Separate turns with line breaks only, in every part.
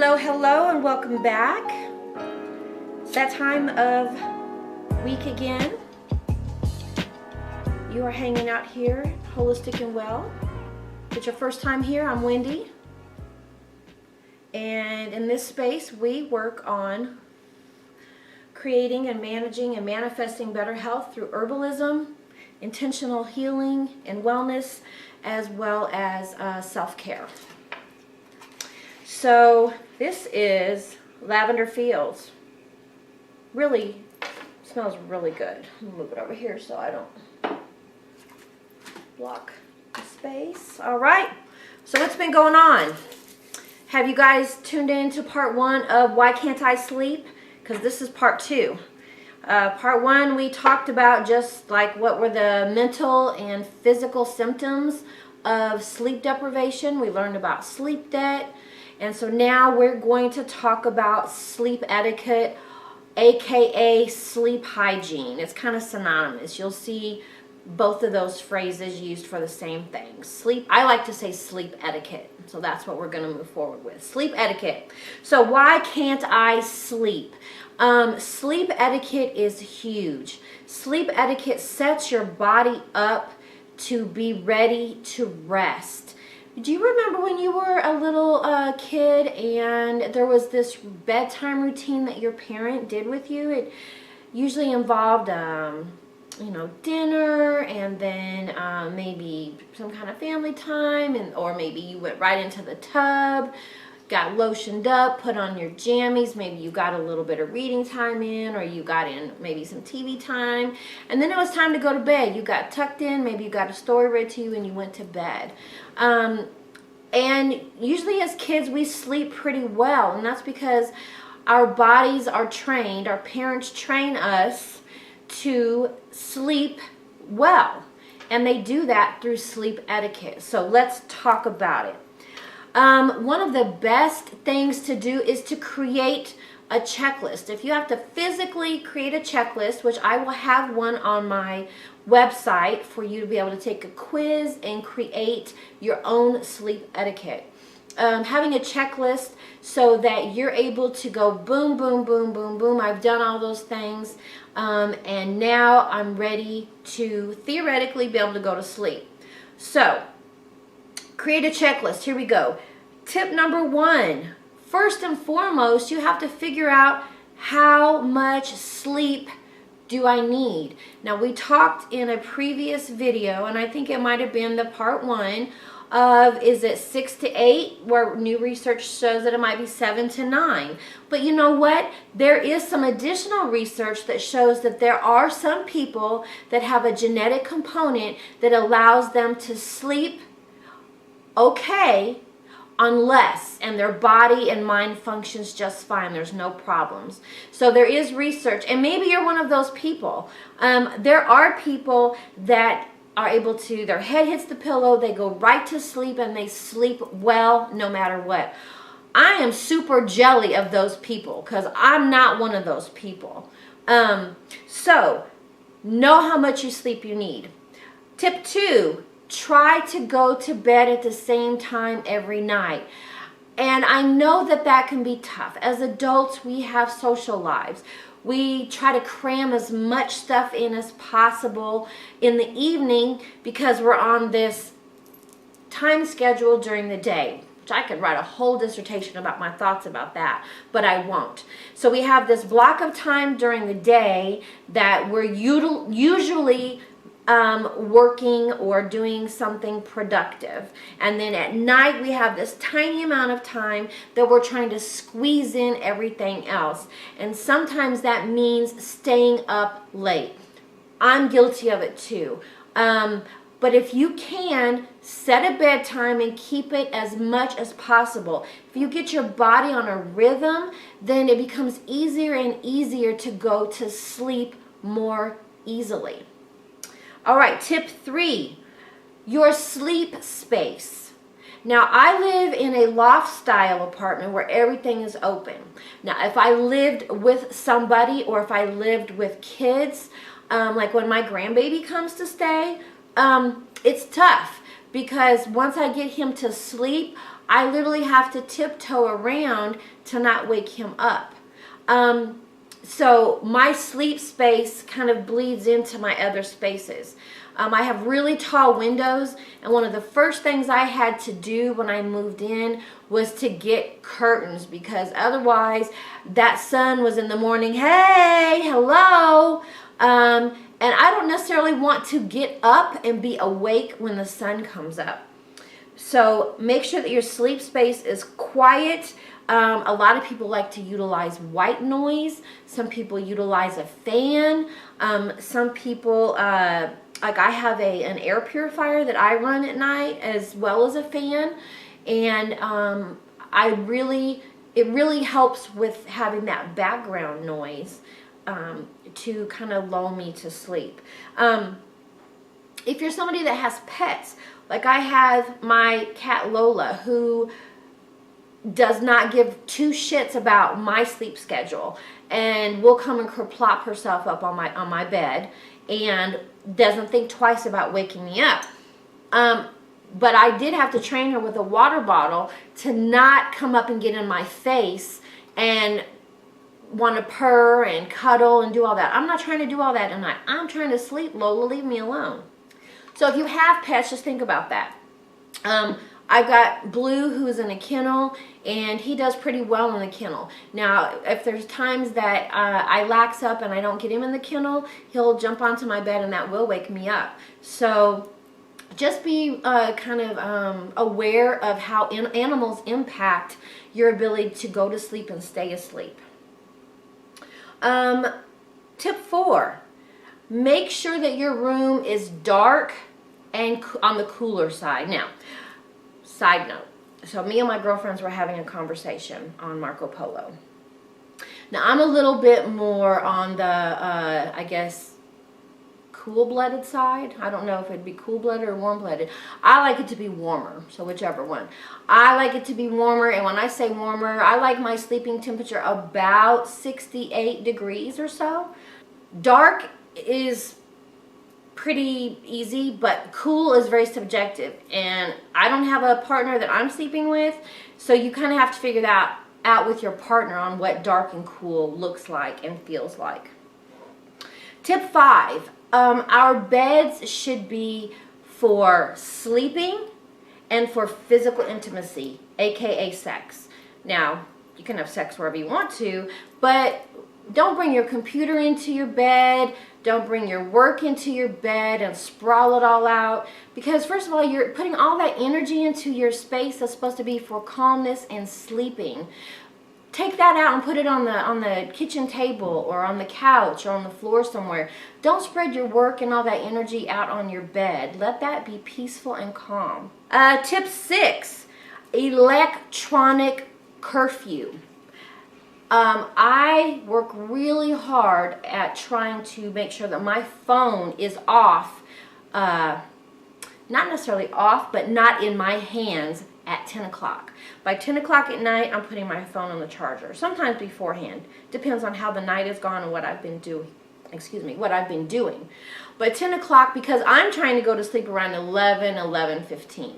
Hello, hello, and welcome back. It's that time of week again. You are hanging out here, Holistic and Well. If it's your first time here, I'm Wendy. And in this space, we work on creating and managing and manifesting better health through herbalism, intentional healing and wellness, as well as self-care. So this is Lavender Fields. Really smells really good. I'll move it over here so I don't block the space. All right, so what's been going on? Have you guys tuned in to part 1 of Why Can't I Sleep? Because this is part 2. Part 1, we talked about just like what were the mental and physical symptoms of sleep deprivation. We learned about sleep debt. And so now we're going to talk about sleep etiquette, aka sleep hygiene. It's kind of synonymous. You'll see both of those phrases used for the same thing. Sleep, I like to say sleep etiquette. So that's what we're going to move forward with. Sleep etiquette. So why can't I sleep? Sleep etiquette is huge. Sleep etiquette sets your body up to be ready to rest. Do you remember when you were a little kid and there was this bedtime routine that your parent did with you? It usually involved, dinner and then maybe some kind of family time, or maybe you went right into the tub, got lotioned up, put on your jammies, maybe you got a little bit of reading time in, or you got in maybe some TV time, and then it was time to go to bed. You got tucked in, maybe you got a story read to you and you went to bed. And usually as kids we sleep pretty well, and that's because our bodies are trained, our parents train us to sleep well, and they do that through sleep etiquette. So let's talk about it. One of the best things to do is to create a checklist. If you have to physically create a checklist, which I will have one on my website for you to be able to take a quiz and create your own sleep etiquette. Having a checklist so that you're able to go boom, boom, boom, boom, boom. I've done all those things, and now I'm ready to theoretically be able to go to sleep. So, create a checklist. Here we go. Tip number 1. First and foremost, you have to figure out how much sleep do I need. Now, we talked in a previous video, and I think it might have been the part 1 of, is it 6 to 8, where new research shows that it might be 7 to 9. But you know what? There is some additional research that shows that there are some people that have a genetic component that allows them to sleep okay on less, and their body and mind functions just fine. There's no problems. So there is research, and maybe you're one of those people. There are people that are able to, their head hits the pillow, they go right to sleep, and they sleep well no matter what. I am super jelly of those people because I'm not one of those people. So know how much sleep you need. Tip 2, try to go to bed at the same time every night. And I know that that can be tough. As adults, we have social lives. We try to cram as much stuff in as possible in the evening because we're on this time schedule during the day, which I could write a whole dissertation about my thoughts about that, but I won't. So we have this block of time during the day that we're usually working or doing something productive, and then at night we have this tiny amount of time that we're trying to squeeze in everything else, and sometimes that means staying up late. I'm guilty of it too, but if you can, set a bedtime and keep it as much as possible. If you get your body on a rhythm, then it becomes easier and easier to go to sleep more easily. All right, tip 3, your sleep space. Now, I live in a loft-style apartment where everything is open. Now, if I lived with somebody or if I lived with kids, like when my grandbaby comes to stay, it's tough because once I get him to sleep, I literally have to tiptoe around to not wake him up. So my sleep space kind of bleeds into my other spaces. I have really tall windows, and one of the first things I had to do when I moved in was to get curtains, because otherwise that sun was in the morning, hey, hello, and I don't necessarily want to get up and be awake when the sun comes up. So make sure that your sleep space is quiet. A lot of people like to utilize white noise. Some people utilize a fan. Some people, like I have an air purifier that I run at night as well as a fan. And it really helps with having that background noise to kind of lull me to sleep. If you're somebody that has pets, like I have my cat Lola, who does not give two shits about my sleep schedule, and will come and kerplop herself up on my bed and doesn't think twice about waking me up. But I did have to train her with a water bottle to not come up and get in my face and want to purr and cuddle and do all that. I'm not trying to do all that tonight. I'm trying to sleep, Lola, leave me alone. So if you have pets, just think about that. I've got Blue, who's in a kennel, and he does pretty well in the kennel. Now, if there's times that I lax up and I don't get him in the kennel, he'll jump onto my bed, and that will wake me up. So just be kind of aware of how animals impact your ability to go to sleep and stay asleep. Tip 4, make sure that your room is dark and on the cooler side. Now, side note, so me and my girlfriends were having a conversation on Marco Polo. Now, I'm a little bit more on the, I guess, cool-blooded side. I don't know if it'd be cool-blooded or warm-blooded. I like it to be warmer, so whichever one. I like it to be warmer, and when I say warmer, I like my sleeping temperature about 68 degrees or so. Dark is pretty easy, but cool is very subjective, and I don't have a partner that I'm sleeping with, so you kind of have to figure that out with your partner on what dark and cool looks like and feels like. Tip 5, our beds should be for sleeping and for physical intimacy, aka sex. Now, you can have sex wherever you want to, but don't bring your computer into your bed. Don't bring your work into your bed and sprawl it all out. Because first of all, you're putting all that energy into your space that's supposed to be for calmness and sleeping. Take that out and put it on the kitchen table or on the couch or on the floor somewhere. Don't spread your work and all that energy out on your bed. Let that be peaceful and calm. Tip 6, electronic curfew. I work really hard at trying to make sure that my phone is off, not necessarily off, but not in my hands at 10 o'clock. By 10 o'clock at night, I'm putting my phone on the charger. Sometimes beforehand. Depends on how the night has gone and what I've been doing. What I've been doing. But 10 o'clock, because I'm trying to go to sleep around 11:15.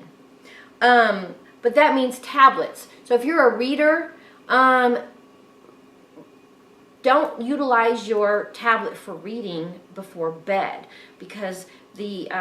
But that means tablets. So if you're a reader, don't utilize your tablet for reading before bed, because the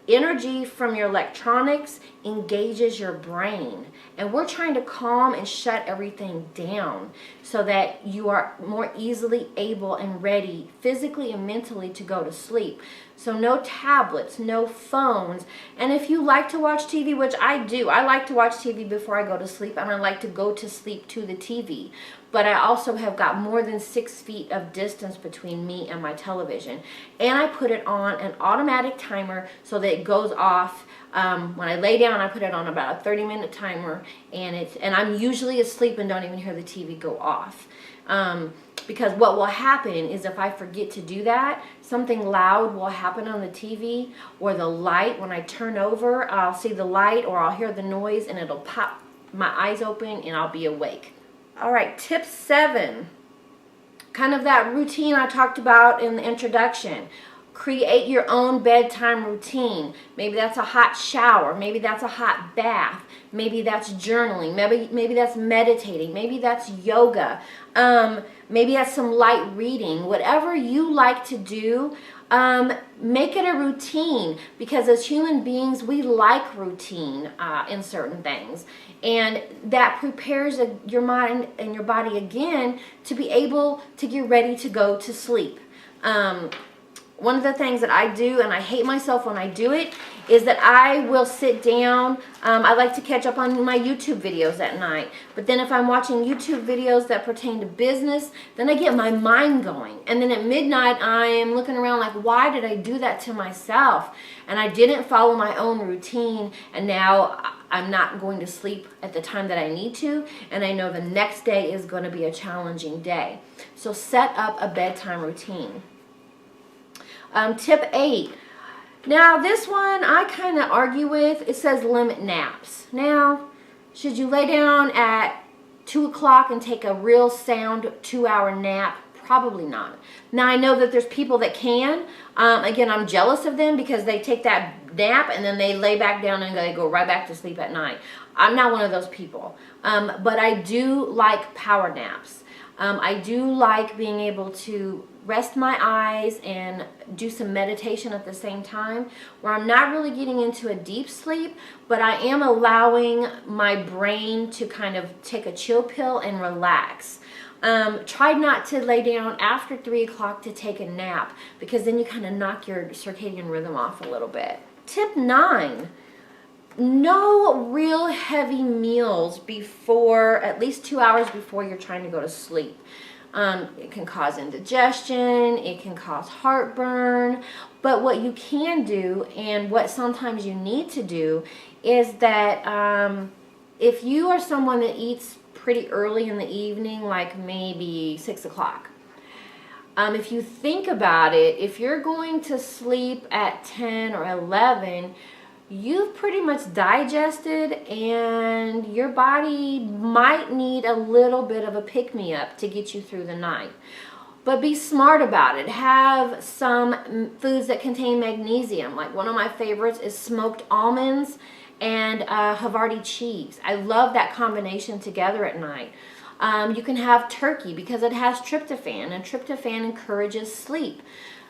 energy from your electronics engages your brain, and we're trying to calm and shut everything down so that you are more easily able and ready physically and mentally to go to sleep. So no tablets, no phones, and if you like to watch TV, which I do, I like to watch TV before I go to sleep, and I like to go to sleep to the TV. But I also have got more than 6 feet of distance between me and my television. And I put it on an automatic timer so that it goes off. When I lay down, I put it on about a 30-minute timer, and I'm usually asleep and don't even hear the TV go off. Because what will happen is if I forget to do that, something loud will happen on the TV, or the light, when I turn over, I'll see the light or I'll hear the noise and it'll pop my eyes open and I'll be awake. All right, tip 7, kind of that routine I talked about in the introduction. Create your own bedtime routine. Maybe that's a hot shower. Maybe that's a hot bath. Maybe that's journaling. Maybe that's meditating. Maybe that's yoga. Maybe that's some light reading. Whatever you like to do, make it a routine, because as human beings, we like routine in certain things. And that prepares your mind and your body again to be able to get ready to go to sleep. One of the things that I do, and I hate myself when I do it, is that I will sit down. I like to catch up on my YouTube videos at night. But then if I'm watching YouTube videos that pertain to business, then I get my mind going. And then at midnight, I am looking around like, why did I do that to myself? And I didn't follow my own routine. And now I'm not going to sleep at the time that I need to. And I know the next day is going to be a challenging day. So set up a bedtime routine. Tip 8. Now this one I kind of argue with. It says limit naps. Now, should you lay down at 2 o'clock and take a real sound 2-hour nap? Probably not. Now I know that there's people that can. Again, I'm jealous of them because they take that nap and then they lay back down and they go right back to sleep at night. I'm not one of those people. But I do like power naps. I do like being able to rest my eyes and do some meditation at the same time, where I'm not really getting into a deep sleep, but I am allowing my brain to kind of take a chill pill and relax. Try not to lay down after 3 o'clock to take a nap, because then you kind of knock your circadian rhythm off a little bit. Tip 9. No real heavy meals before, at least 2 hours before you're trying to go to sleep. It can cause indigestion, it can cause heartburn, but what you can do, and what sometimes you need to do, is that if you are someone that eats pretty early in the evening, like maybe 6 o'clock, if you think about it, if you're going to sleep at 10 or 11, you've pretty much digested, and your body might need a little bit of a pick-me-up to get you through the night. But be smart about it. Have some foods that contain magnesium. Like one of my favorites is smoked almonds and Havarti cheese. I love that combination together at night. You can have turkey because it has tryptophan, and tryptophan encourages sleep.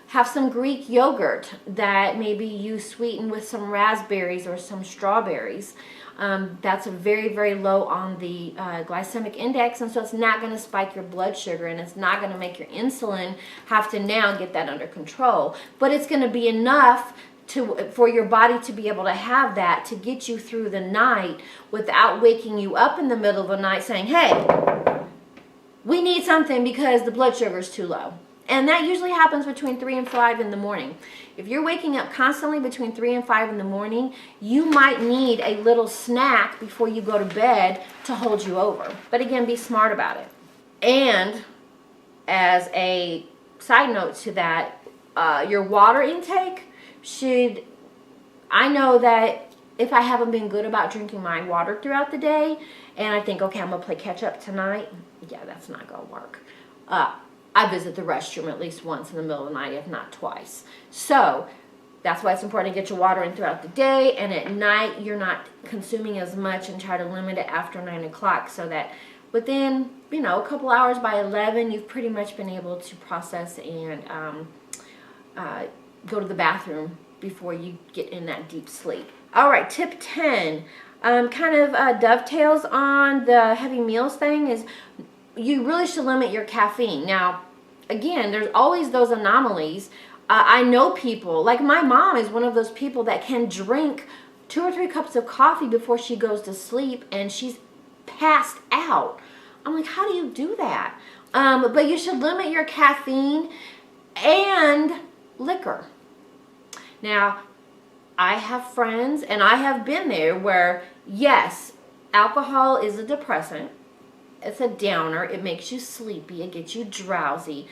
Have some Greek yogurt that maybe you sweeten with some raspberries or some strawberries. That's very, very low on the glycemic index, and so it's not going to spike your blood sugar, and it's not going to make your insulin have to now get that under control. But it's going to be enough for your body to be able to have that to get you through the night without waking you up in the middle of the night saying, hey, we need something because the blood sugar is too low. And that usually happens between 3 and 5 in the morning. If you're waking up constantly between 3 and 5 in the morning, you might need a little snack before you go to bed to hold you over. But again, be smart about it. And as a side note to that, your water intake should, I know that if I haven't been good about drinking my water throughout the day, and I think, okay, I'm going to play catch up tonight, yeah, that's not going to work. I visit the restroom at least once in the middle of the night, if not twice. So that's why it's important to get your water in throughout the day, and at night you're not consuming as much, and try to limit it after 9 o'clock so that within, a couple hours by 11, you've pretty much been able to process and go to the bathroom before you get in that deep sleep. All right, tip 10 kind of dovetails on the heavy meals thing, is you really should limit your caffeine. Now, again, there's always those anomalies. I know people, like my mom is one of those people that can drink 2 or 3 cups of coffee before she goes to sleep, and she's passed out. I'm like, how do you do that? But you should limit your caffeine and liquor. Now, I have friends, and I have been there, where, yes, alcohol is a depressant. It's a downer. It makes you sleepy. It gets you drowsy.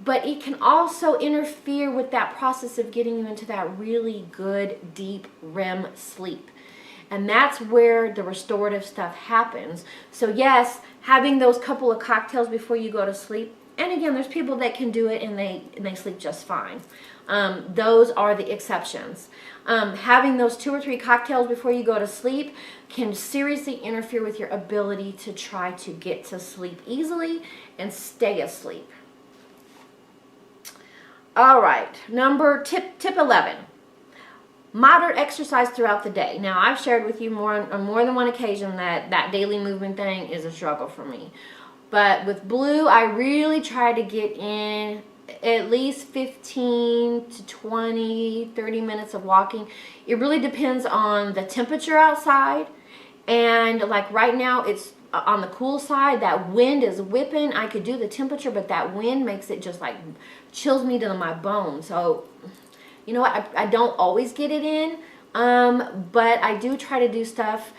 But it can also interfere with that process of getting you into that really good, deep REM sleep. And that's where the restorative stuff happens. So yes, having those couple of cocktails before you go to sleep, And again, there's people that can do it and they sleep just fine. Those are the exceptions. Having those 2 or 3 cocktails before you go to sleep can seriously interfere with your ability to try to get to sleep easily and stay asleep. All right, tip 11. Moderate exercise throughout the day. Now, I've shared with you on more than one occasion that daily movement thing is a struggle for me. But with Blue, I really try to get in at least 15 to 20, 30 minutes of walking. It really depends on the temperature outside. And like right now, it's on the cool side. That wind is whipping. I could do the temperature, but that wind makes it just like chills me to my bones. So, you know what? I don't always get it in, but I do try to do stuff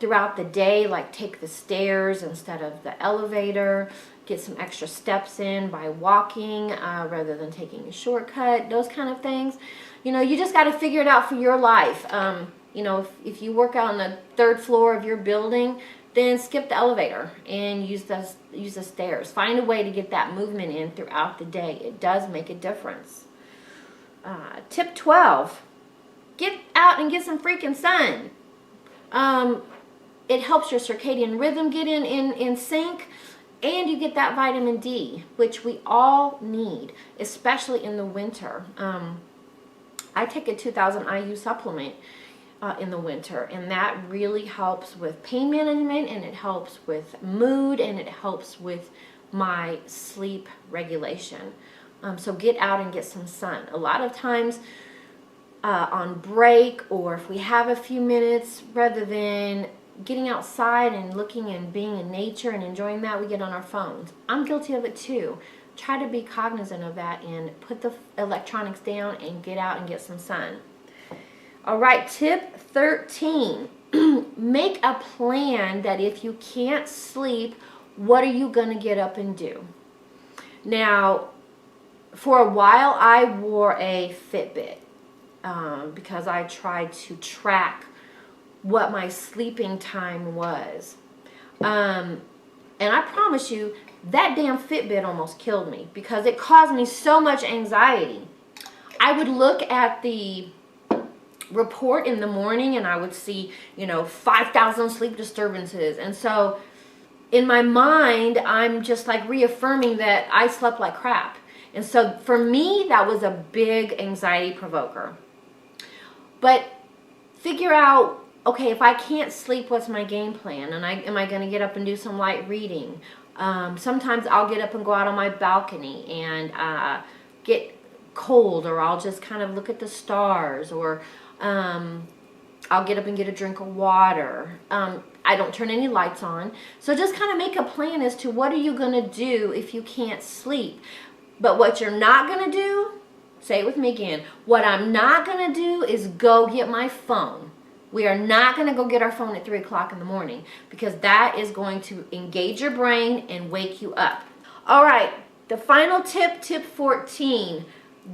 throughout the day, like take the stairs instead of the elevator, get some extra steps in by walking rather than taking a shortcut, those kind of things. You know, you just got to figure it out for your life. You know, if you work out on the 3rd floor of your building, then skip the elevator and use the stairs. Find a way to get that movement in throughout the day. It does make a difference. Tip 12, get out and get some freaking sun. It helps your circadian rhythm get in sync, and you get that vitamin D, which we all need, especially in the winter. I take a 2000 IU supplement in the winter, and that really helps with pain management, and it helps with mood, and it helps with my sleep regulation. So get out and get some sun. A lot of times on break, or if we have a few minutes, rather than getting outside and looking and being in nature and enjoying that, we get on our phones. I'm guilty of it too. Try to be cognizant of that and put the electronics down and get out and get some sun. All right, tip 13. Make a plan that if you can't sleep, what are you going to get up and do? Now, for a while, I wore a Fitbit because I tried to track what my sleeping time was. And I promise you, that damn Fitbit almost killed me because it caused me so much anxiety. I would look at the report in the morning and I would see, 5,000 sleep disturbances. And so in my mind, I'm just like reaffirming that I slept like crap. And so for me, that was a big anxiety provoker. But figure out, okay, if I can't sleep, what's my game plan? And am I going to get up and do some light reading? Sometimes I'll get up and go out on my balcony and get cold, or I'll just kind of look at the stars, or I'll get up and get a drink of water. I don't turn any lights on. So just kind of make a plan as to what are you going to do if you can't sleep. But what you're not going to do, say it with me again, what I'm not going to do is go get my phone. We are not going to go get our phone at 3 o'clock in the morning because that is going to engage your brain and wake you up. All right, the final tip, tip 14,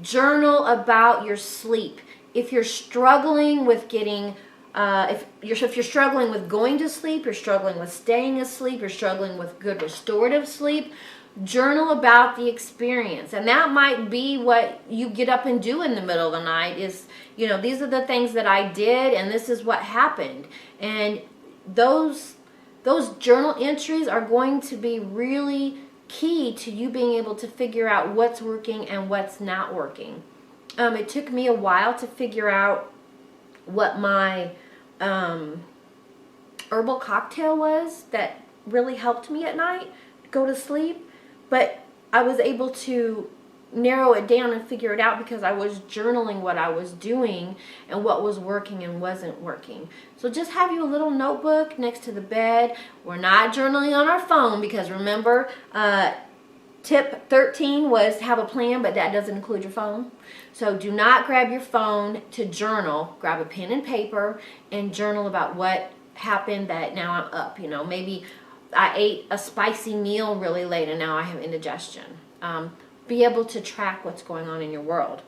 journal about your sleep. If you're struggling with getting, if you're struggling with going to sleep, you're struggling with staying asleep, you're struggling with good restorative sleep, journal about the experience. And that might be what you get up and do in the middle of the night is, these are the things that I did and this is what happened. And those journal entries are going to be really key to you being able to figure out what's working and what's not working. It took me a while to figure out what my herbal cocktail was that really helped me at night go to sleep. But I was able to narrow it down and figure it out because I was journaling what I was doing and what was working and wasn't working. So just have you a little notebook next to the bed. We're not journaling on our phone because remember, tip 13 was have a plan, but that doesn't include your phone. So do not grab your phone to journal. Grab a pen and paper and journal about what happened that now I'm up. Maybe I ate a spicy meal really late and now I have indigestion. Be able to track what's going on in your world.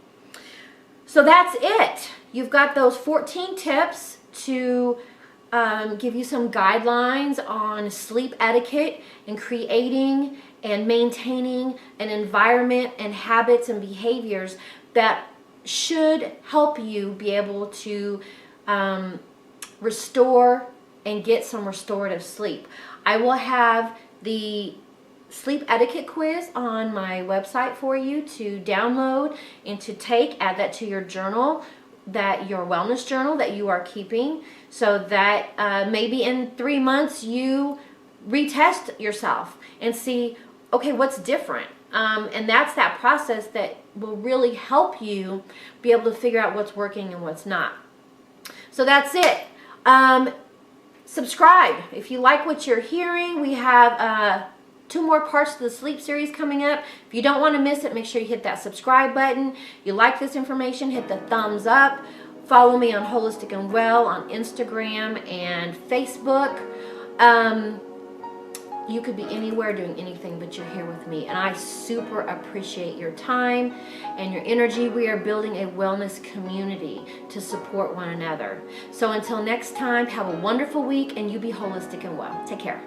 So that's it. You've got those 14 tips to give you some guidelines on sleep etiquette and creating and maintaining an environment and habits and behaviors that should help you be able to restore and get some restorative sleep. I will have the sleep etiquette quiz on my website for you to download and to take. Add that to your journal, that your wellness journal that you are keeping, so that maybe in 3 months you retest yourself and see, okay, what's different? And that's that process that will really help you be able to figure out what's working and what's not. So that's it. Subscribe if you like what you're hearing. We have 2 more parts to the sleep series coming up. If you don't want to miss it, make sure you hit that subscribe button. You like this information, hit the thumbs up. Follow me on Holistic and Well on Instagram and Facebook. You could be anywhere doing anything, but you're here with me, and I super appreciate your time and your energy. We are building a wellness community to support one another. So until next time, have a wonderful week, and you be holistic and well. Take care.